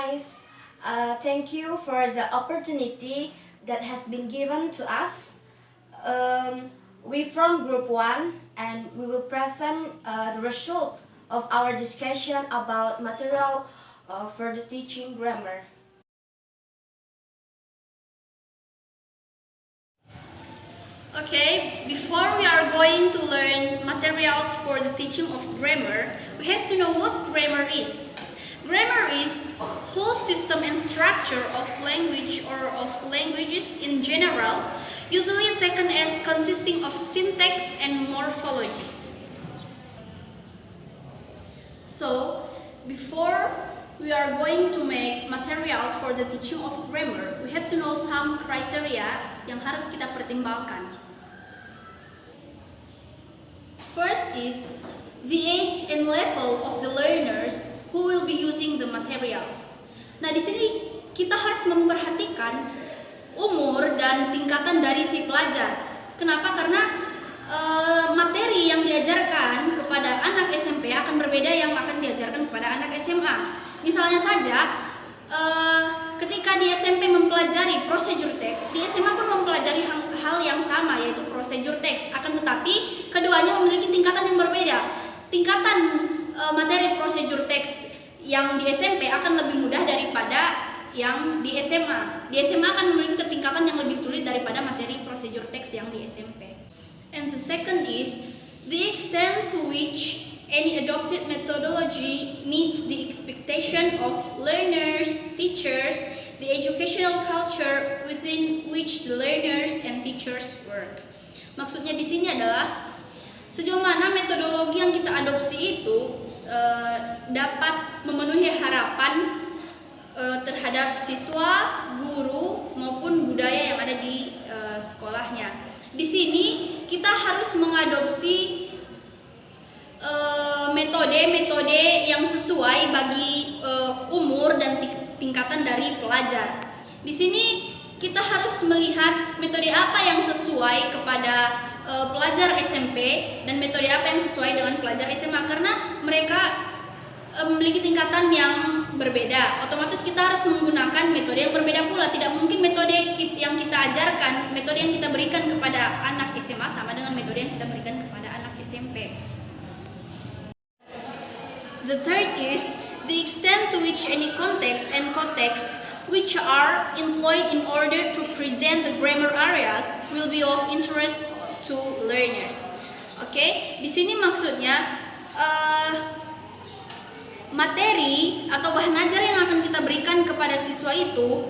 guys. Thank you for the opportunity that has been given to us. We from Group 1 and we will present the result of our discussion about material for the teaching grammar. Okay, before we are going to learn materials for the teaching of grammar, we have to know what grammar is. Grammar is whole system and structure of language or of languages in general, usually taken as consisting of syntax and morphology. So, before we are going to make materials for the teaching of grammar, we have to know some criteria yang harus kita pertimbangkan. First is the age and level of the learners who will be using the materials. Nah, di sini kita harus memperhatikan umur dan tingkatan dari si pelajar. Kenapa? Karena materi yang diajarkan kepada anak SMP akan berbeda yang akan diajarkan kepada anak SMA. Misalnya saja, ketika di SMP mempelajari procedure text, di SMA pun mempelajari hal yang sama, yaitu procedure text. Akan tetapi, keduanya memiliki tingkatan yang berbeda. Tingkatan materi procedure text yang di SMP akan lebih mudah daripada yang di SMA. Di SMA akan memiliki ketingkatan yang lebih sulit daripada materi procedure text yang di SMP. And the second is the extent to which any adopted methodology meets the expectation of learners, teachers, the educational culture within which the learners and teachers work. Maksudnya di sini adalah sejauh mana metodologi yang kita adopsi itu dapat memenuhi harapan terhadap siswa, guru maupun budaya yang ada di sekolahnya. Di sini kita harus mengadopsi metode-metode yang sesuai bagi umur dan tingkatan dari pelajar. Di sini kita harus melihat metode apa yang sesuai kepada pelajar SMP dan metode apa yang sesuai dengan pelajar SMA, karena mereka memiliki tingkatan yang berbeda. Otomatis kita harus menggunakan metode yang berbeda pula. Tidak mungkin metode yang kita ajarkan, metode yang kita berikan kepada anak SMA sama dengan metode yang kita berikan kepada anak SMP. The third is the extent to which any context and context which are employed in order to present the grammar areas will be of interest to learners. Oke, di sini maksudnya materi atau bahan ajar yang akan kita berikan kepada siswa itu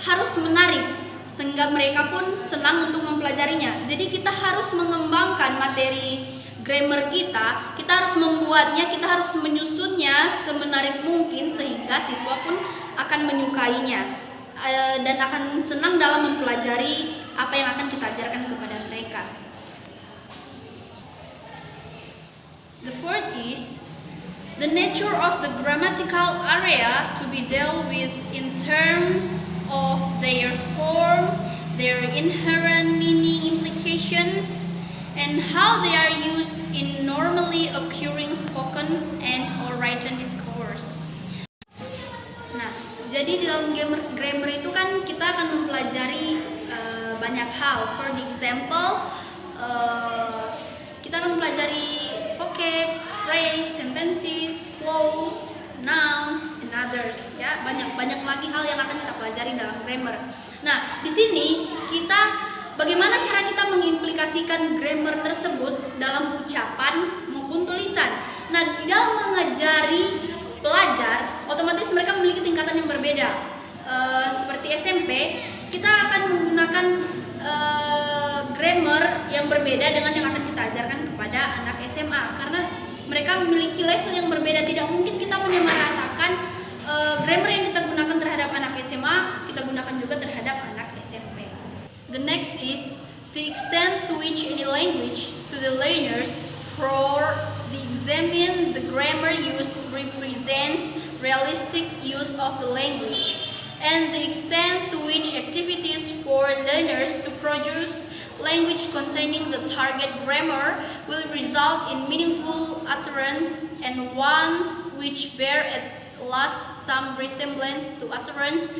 harus menarik sehingga mereka pun senang untuk mempelajarinya. Jadi kita harus mengembangkan materi grammar kita harus membuatnya, kita harus menyusunnya semenarik mungkin sehingga siswa pun akan menyukainya dan akan senang dalam mempelajari apa yang akan kita ajarkan kepada mereka. The fourth is the nature of the grammatical area to be dealt with in terms of their form, their inherent meaning implications, and how they are used in normally occurring spoken and or written discourse. Nah, jadi di dalam grammar itu kan kita akan mempelajari banyak hal. For example, kita akan mempelajari vocab, phrase, sentences, clause, nouns, and others. Ya, banyak lagi hal yang akan kita pelajari dalam grammar. Nah, di sini bagaimana cara kita mengimplikasikan grammar tersebut dalam ucapan maupun tulisan. Nah, di dalam mengajari pelajar, otomatis mereka memiliki tingkatan yang berbeda. Seperti SMP, kita akan menggunakan grammar yang berbeda dengan yang akan kita ajarkan kepada anak SMA, karena mereka memiliki level yang berbeda. Tidak mungkin kita menyamaratakan grammar yang kita gunakan terhadap anak SMA, kita gunakan juga terhadap anak SMP. The next is the extent to which any language to the learners for the examine the grammar used represents realistic use of the language, and the extent to which activities for learners to produce language containing the target grammar will result in meaningful utterance and ones which bear lost some resemblance to utterance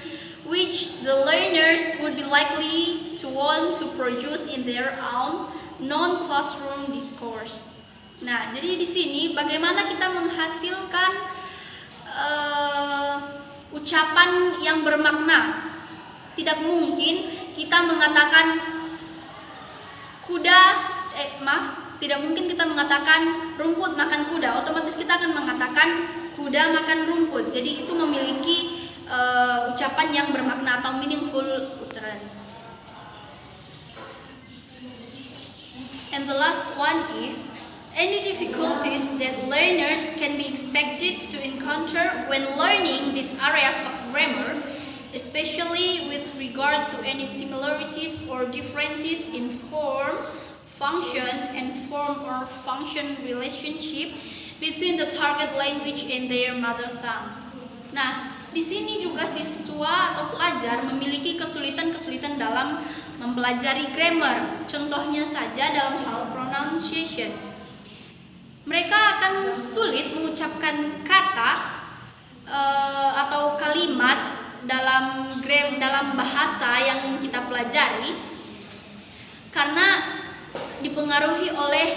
which the learners would be likely to want to produce in their own non-classroom discourse. Nah, jadi di sini bagaimana kita menghasilkan ucapan yang bermakna. Tidak mungkin kita mengatakan tidak mungkin kita mengatakan rumput makan kuda. Otomatis kita akan mengatakan kuda makan rumput. Jadi itu memiliki ucapan yang bermakna atau meaningful utterance. And the last one is any difficulties that learners can be expected to encounter when learning these areas of grammar, especially with regard to any similarities or differences in form, function, and form or function relationship between the target language and their mother tongue. Nah, di sini juga siswa atau pelajar memiliki kesulitan-kesulitan dalam mempelajari grammar. Contohnya saja dalam hal pronunciation. Mereka akan sulit mengucapkan kata atau kalimat dalam bahasa yang kita pelajari karena dipengaruhi oleh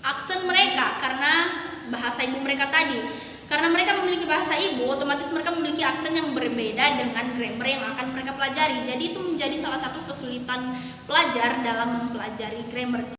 aksen mereka, karena bahasa ibu mereka tadi. Karena mereka memiliki bahasa ibu, otomatis mereka memiliki aksen yang berbeda dengan grammar yang akan mereka pelajari. Jadi itu menjadi salah satu kesulitan pelajar dalam mempelajari grammar.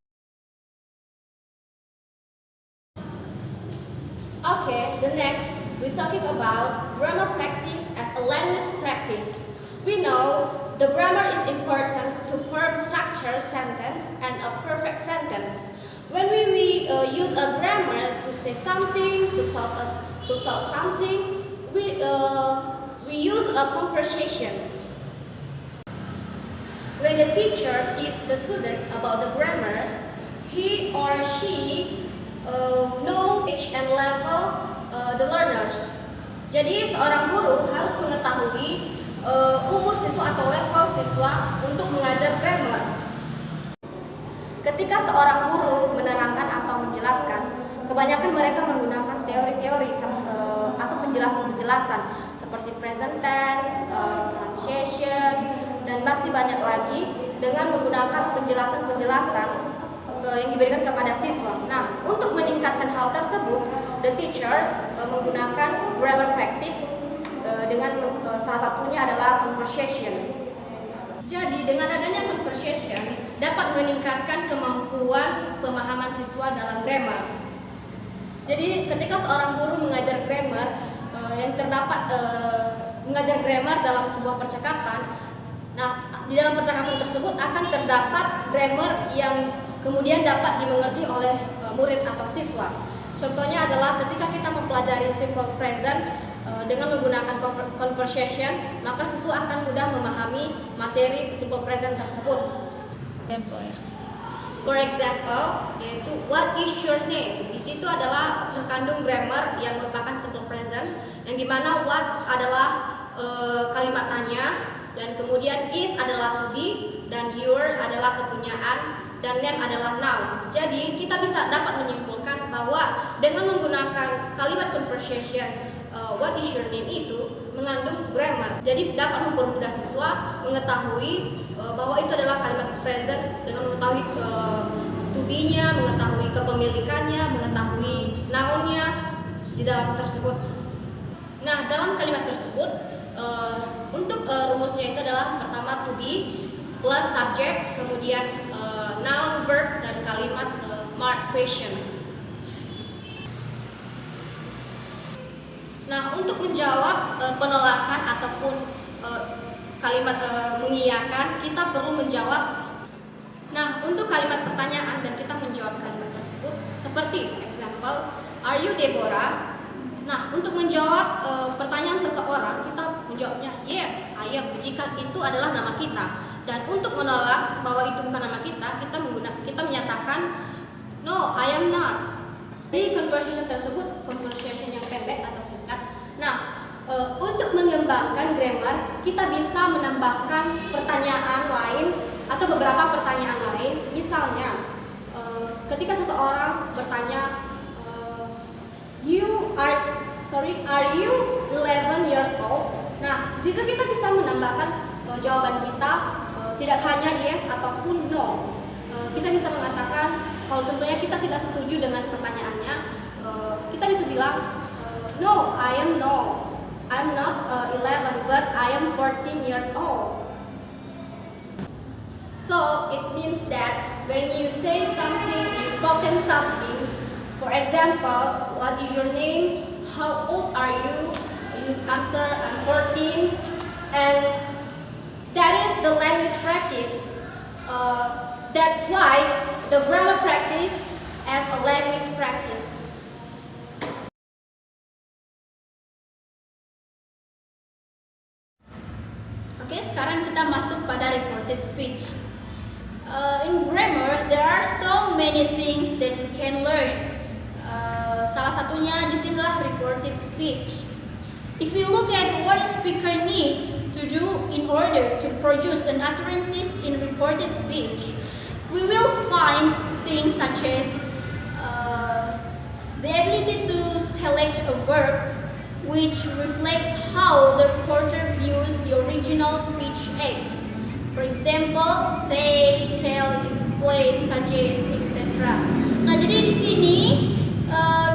Okay, the next we're talking about grammar practice as a language practice. We know the grammar is important to form structured sentence and a perfect sentence. When we use a grammar to say something, to talk something, we use a conversation. When the teacher teaches the student about the grammar, he or she know age and level the learners. Jadi seorang guru harus mengetahui umur siswa atau level siswa untuk mengajar grammar. Ketika seorang guru menerangkan atau menjelaskan, kebanyakan mereka menggunakan teori-teori atau penjelasan-penjelasan seperti present tense, pronunciation, dan masih banyak lagi dengan menggunakan penjelasan-penjelasan yang diberikan kepada siswa. Nah, untuk meningkatkan hal tersebut, the teacher menggunakan grammar practice dengan salah satunya adalah conversation. Jadi dengan adanya conversation dapat meningkatkan kemampuan pemahaman siswa dalam grammar. Jadi ketika seorang guru mengajar grammar yang terdapat mengajar grammar dalam sebuah percakapan, nah di dalam percakapan tersebut akan terdapat grammar yang kemudian dapat dimengerti oleh murid atau siswa. Contohnya adalah ketika kita mempelajari simple present dengan menggunakan conversation, maka siswa akan mudah memahami materi simple present tersebut. For example, yaitu what is your name? Di situ adalah terkandung grammar yang merupakan simple present, yang dimana what adalah kalimat tanya, dan kemudian is adalah to be, dan your adalah kepunyaan, dan name adalah noun. Jadi kita bisa dapat menyimpulkan bahwa dengan menggunakan kalimat conversation, what is your name itu mengandung grammar. Jadi dapat mempermudah siswa mengetahui bahwa itu adalah kalimat present dengan mengetahui to be-nya, mengetahui kepemilikannya, mengetahui noun-nya di dalam tersebut. Nah, dalam kalimat tersebut untuk rumusnya itu adalah pertama to be plus subject, kemudian noun, verb, dan kalimat mark question. Nah, untuk menjawab penolakan ataupun kalimat mengiyakan, kita perlu menjawab. Nah, untuk kalimat pertanyaan dan kita menjawab kalimat tersebut seperti example, are you Deborah? Nah, untuk menjawab pertanyaan seseorang, kita menjawabnya yes, I am, jika itu adalah nama kita. Dan untuk menolak bahwa itu bukan nama kita, kita menyatakan no, I am not. Di conversation tersebut, conversation yang pendek atau singkat. Nah, untuk mengembangkan grammar, kita bisa menambahkan pertanyaan lain atau beberapa pertanyaan lain. Misalnya, ketika seseorang bertanya, are you 11 years old. Nah, di situ kita bisa menambahkan jawaban kita tidak hanya yes ataupun no. Kita bisa mengatakan kalau contohnya kita tidak setuju dengan pertanyaannya, kita bisa bilang no, I'm not 11 but I am 14 years old. So it means that when you say something, you spoken something. For example, what is your name? How old are you? You answer I'm 14, and that is the language practice. That's why the grammar practice as a language practice. Oke, sekarang kita masuk pada reported speech. In grammar, there are so many things that we can learn. Salah satunya di sinilah reported speech. If we look at what a speaker needs to do in order to produce an utterances in reported speech, we will find things such as the ability to select a verb which reflects how the reporter views the original speech act. For example, say, tell, explain, suggest, etc. Nah, jadi di sini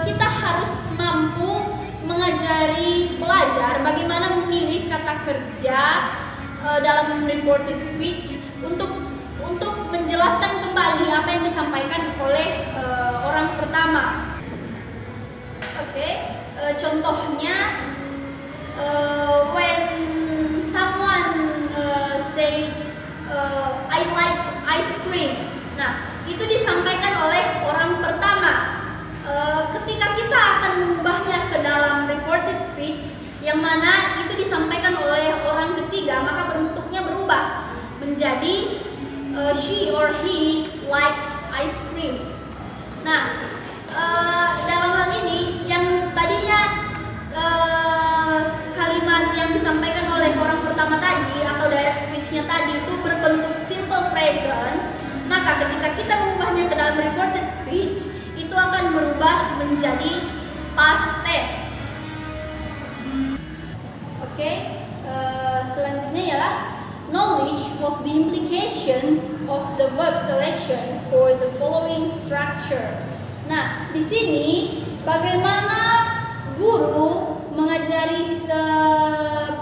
kita harus mampu mengajari pelajar bagaimana memilih kata kerja dalam reported speech untuk menjelaskan kembali apa yang disampaikan oleh orang pertama. Oke, contohnya when someone say I like ice cream. Nah, itu disampaikan oleh orang pertama. Ketika kita akan mengubahnya ke dalam reported speech yang mana itu disampaikan oleh orang ketiga, maka bentuknya berubah menjadi she or he liked ice cream. Nah, dalam hal ini yang tadinya kalimat yang disampaikan oleh orang pertama tadi atau direct speech-nya tadi itu berbentuk simple present, maka ketika kita mengubahnya ke dalam reported speech itu akan berubah menjadi past tense. Oke, selanjutnya ialah knowledge of the implications of the verb selection for the following structure. Nah, di sini bagaimana guru mengajari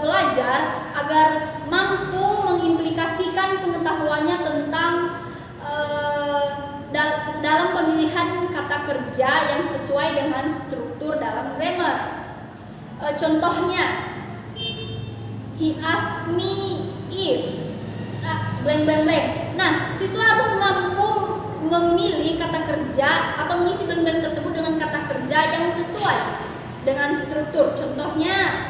pelajar agar mampu mengimplikasikan pengetahuannya tentang dalam pemilihan kata kerja yang sesuai dengan struktur dalam grammar. Contohnya, he asked me if blank blank blank. Nah, siswa harus mampu memilih kata kerja atau mengisi blank blank tersebut dengan kata kerja yang sesuai dengan struktur. Contohnya,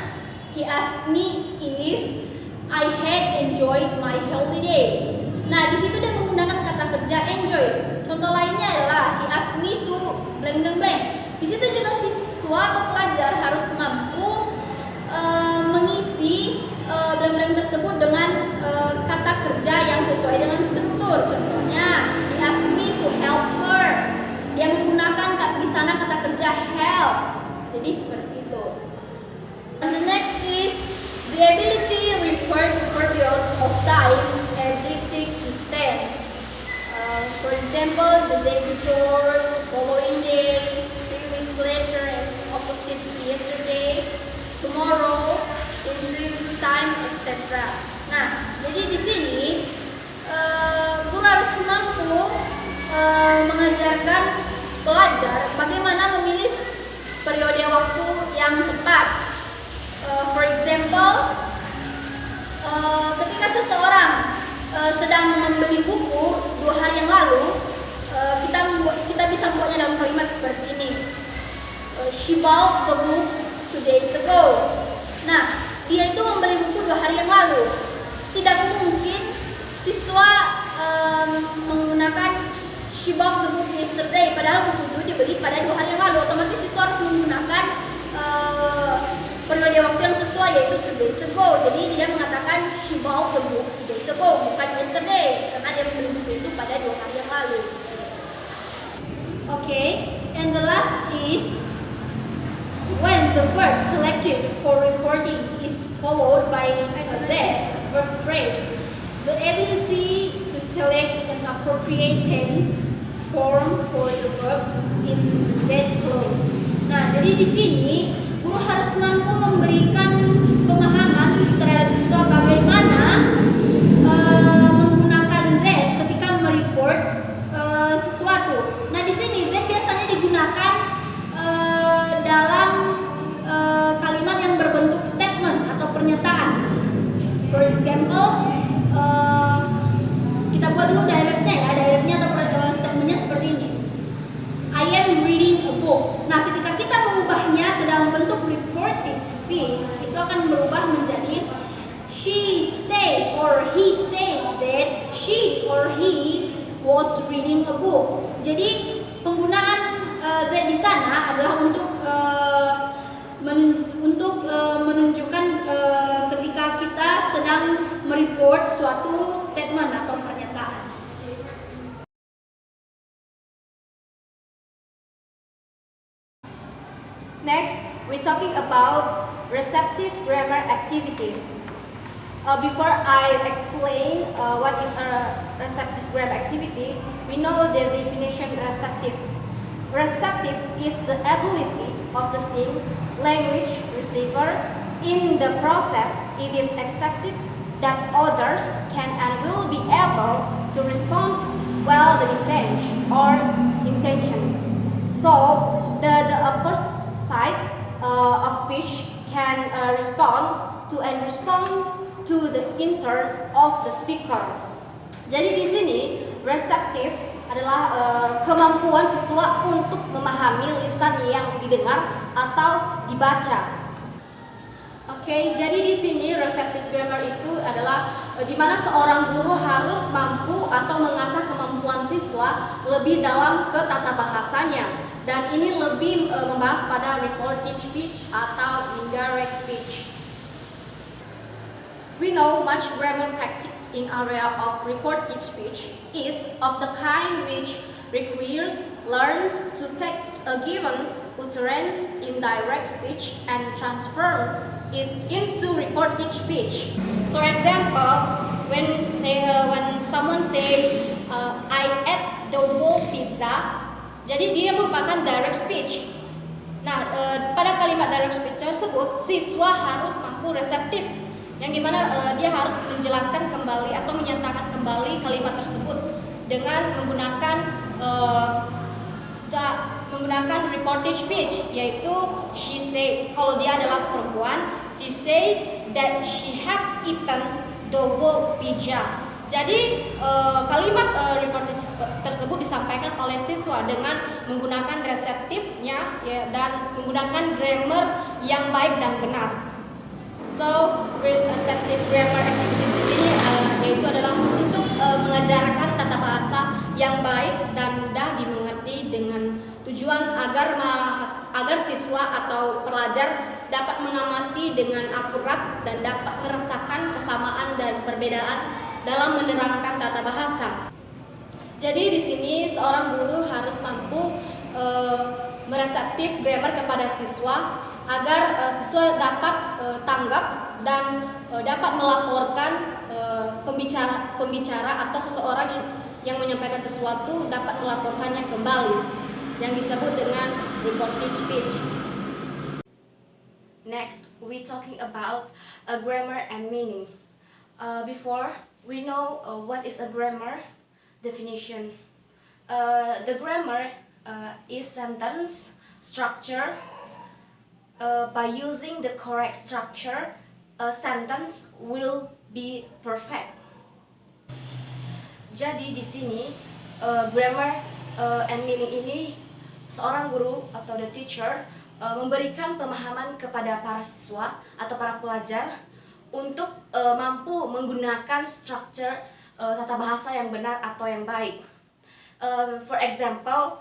he asked me if I had enjoyed my holiday. Nah, di situ dia menggunakan kata kerja enjoy. Contoh lainnya adalah he asked me to blank blank blank. Di situ juga siswa atau pelajar harus mampu mengisi blank blank tersebut dengan kata kerja yang sesuai dengan struktur. Contohnya, he asked me to help her. Dia menggunakan di sana kata kerja help. Jadi seperti itu. And the next is the ability to refer to periods of time as distinct distance. For example, the day before, the following day, 3 weeks later as opposite to yesterday, tomorrow, in 3 weeks time, etc. Nah, jadi di sini guru harus mampu mengajarkan pelajar bagaimana memilih periode waktu yang tepat. For example, ketika seseorang sedang membeli buku 2 hari yang lalu, kita bisa membuatnya dalam kalimat seperti ini. She bought the book 2 days ago. Nah, dia itu membeli buku 2 hari yang lalu. Tidak mungkin siswa menggunakan she bought the book yesterday, padahal buku itu dibeli pada 2 hari yang lalu. Otomatis siswa harus menggunakan periode waktu yang sesuai, yaitu 2 days ago. Jadi dia mengatakan she bought the book 2 days ago, bukan yesterday, karena dia membeli buku itu pada 2 hari yang lalu. Okay, and the last is when the verb selected for reporting is followed by a that verb phrase, the ability to select an appropriate tense form for the verb in that clause. Nah, jadi di sini guru harus mampu memberikan pemahaman terhadap siswa bagaimana menggunakan that ketika mereport sesuatu. Nah, di sini that biasanya digunakan dalam kalimat yang berbentuk statement atau pernyataan. For example, kita buat dulu directnya ya, directnya atau statementnya seperti ini. I am reading a book. Nah, ketika kita mengubahnya ke dalam bentuk reported speech, itu akan berubah menjadi she said or he said that she or he was reading a book. Jadi penggunaan that di sana adalah untuk menunjukkan ketika kita sedang mereport suatu statement atau pernyataan. Next, we're talking about receptive grammar activities. Before I explain what is a receptive grammar activity, we know the definition receptive. Receptive is the ability of the same language receiver. In the process, it is accepted that others can and will be able to respond well the message or intention. So, the upper side of speech can respond to the intent of the speaker. Jadi di sini receptive adalah kemampuan siswa untuk memahami lisan yang didengar atau dibaca. Oke, jadi di sini receptive grammar itu adalah di mana seorang guru harus mampu atau mengasah kemampuan siswa lebih dalam ke tata bahasanya, dan ini lebih membahas pada reported speech atau indirect speech. We know much grammar practice in area of reported speech is of the kind which requires learns to take a given utterance in direct speech and transform it into reported speech. For example, when someone say I ate the whole pizza, jadi dia merupakan direct speech. Nah, pada kalimat direct speech tersebut siswa harus mampu reseptif, yang dimana dia harus menjelaskan kembali atau menyatakan kembali kalimat tersebut dengan menggunakan reported speech, yaitu she said. Kalau dia adalah perempuan, she said that she had eaten the whole pizza. Jadi kalimat reported tersebut disampaikan oleh siswa dengan menggunakan reseptifnya ya, dan menggunakan grammar yang baik dan benar. So, receptive grammar activities di sini yaitu adalah untuk mengajarkan tata bahasa yang baik dan mudah dimengerti dengan tujuan agar siswa atau pelajar dapat mengamati dengan akurat dan dapat merasakan kesamaan dan perbedaan dalam menerangkan tata bahasa. Jadi di sini seorang guru harus mampu mereseptif grammar kepada siswa agar siswa dapat tanggap dan dapat melaporkan pembicara atau seseorang yang menyampaikan sesuatu dapat melaporkannya kembali, yang disebut dengan reported speech. Next, we talking about grammar and meaning. Before we know what is a grammar definition. The grammar is sentence structure. By using the correct structure, a sentence will be perfect. Jadi di sini grammar and meaning ini seorang guru atau the teacher memberikan pemahaman kepada para siswa atau para pelajar untuk mampu menggunakan structure tata bahasa yang benar atau yang baik. For example,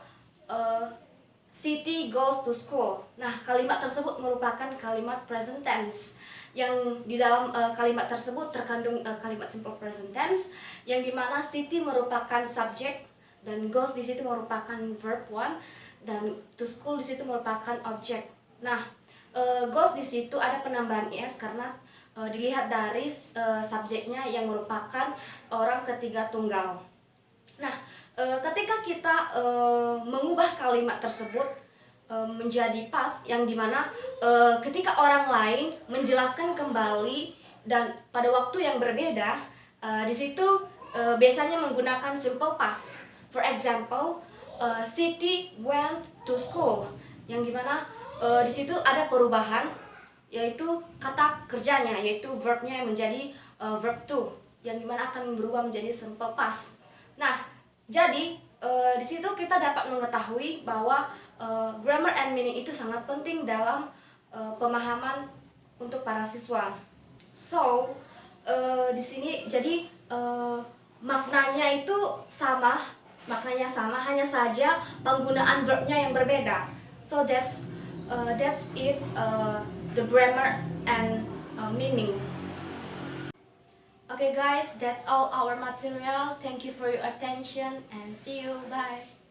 Siti goes to school. Nah, kalimat tersebut merupakan kalimat present tense. Yang di dalam kalimat tersebut terkandung kalimat simple present tense, yang dimana Siti merupakan subjek dan goes di situ merupakan verb one, dan to school di situ merupakan objek. Nah, goes di situ ada penambahan is karena dilihat dari subjeknya yang merupakan orang ketiga tunggal. Nah, ketika kita mengubah kalimat tersebut menjadi past, yang dimana ketika orang lain menjelaskan kembali dan pada waktu yang berbeda, di situ biasanya menggunakan simple past. For example, Siti went to school, yang dimana di situ ada perubahan, yaitu kata kerjanya, yaitu verbnya yang menjadi verb to, yang dimana akan berubah menjadi simple past. Nah, jadi di situ kita dapat mengetahui bahwa grammar and meaning itu sangat penting dalam pemahaman untuk para siswa. So, di sini jadi maknanya itu sama, hanya saja penggunaan verbnya yang berbeda. So that's the grammar and meaning. Okay guys, that's all our material. Thank you for your attention and see you. Bye.